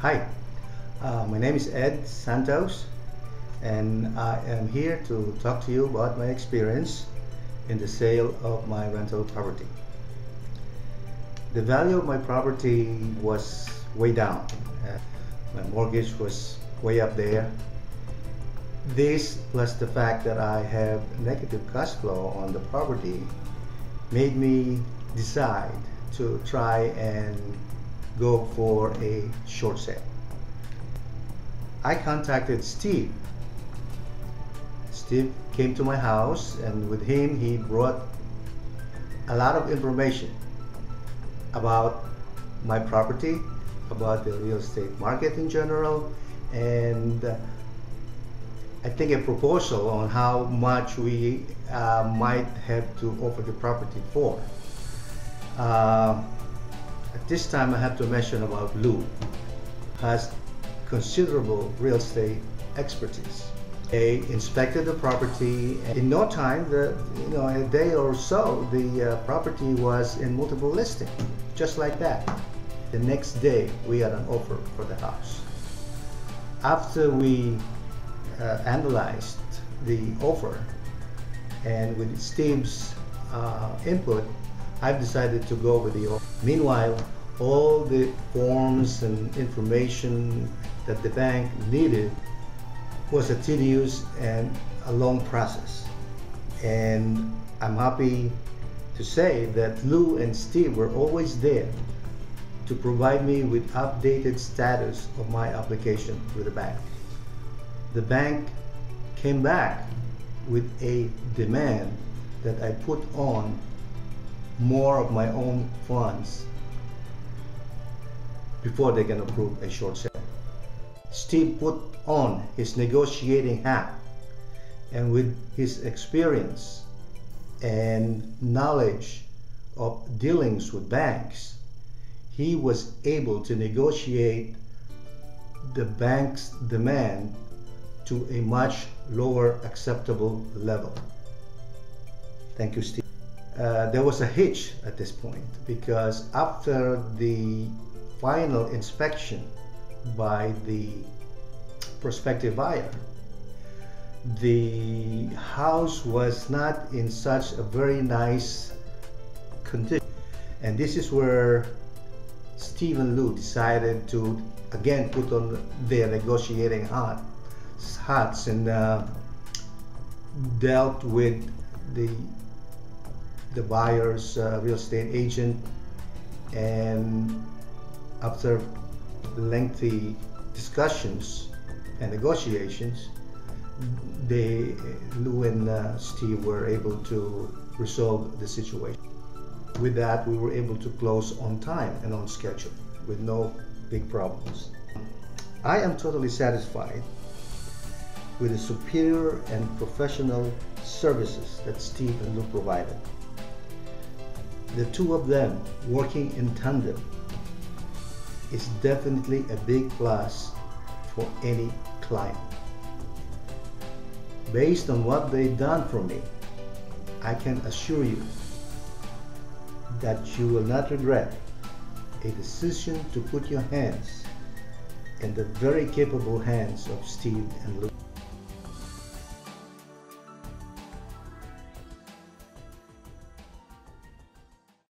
Hi, my name is Ed Santos, and I am here to talk to you about my experience in the sale of my rental property. The value of my property was way down. My mortgage was way up there. This, plus the fact that I have negative cash flow on the property, made me decide to try and go for a short sale. I contacted Steve. Steve came to my house, and with him he brought a lot of information about my property, about the real estate market in general, and I think a proposal on how much we might have to offer the property for. At this time, I have to mention about Lou, has considerable real estate expertise. They inspected the property, and in no time, a day or so, the property was in multiple listings, just like that. The next day, we had an offer for the house. After we analyzed the offer, and with Steve's input, I've decided to go with the offer. Meanwhile, all the forms and information that the bank needed was a tedious and a long process. And I'm happy to say that Lou and Steve were always there to provide me with updated status of my application with the bank. The bank came back with a demand that I put on more of my own funds before they can approve a short sale. Steve put on his negotiating hat, and with his experience and knowledge of dealings with banks, he was able to negotiate the bank's demand to a much lower acceptable level. Thank you, Steve. There was a hitch at this point, because after the final inspection by the prospective buyer, the house was not in such a very nice condition. And this is where Steve and Lou decided to again put on their negotiating hats and dealt with the buyer's real estate agent, and after lengthy discussions and negotiations, Lou and Steve were able to resolve the situation. With that, we were able to close on time and on schedule with no big problems. I am totally satisfied with the superior and professional services that Steve and Lou provided. The two of them working in tandem is definitely a big plus for any client. Based on what they've done for me, I can assure you that you will not regret a decision to put your hands in the very capable hands of Steve and Lou.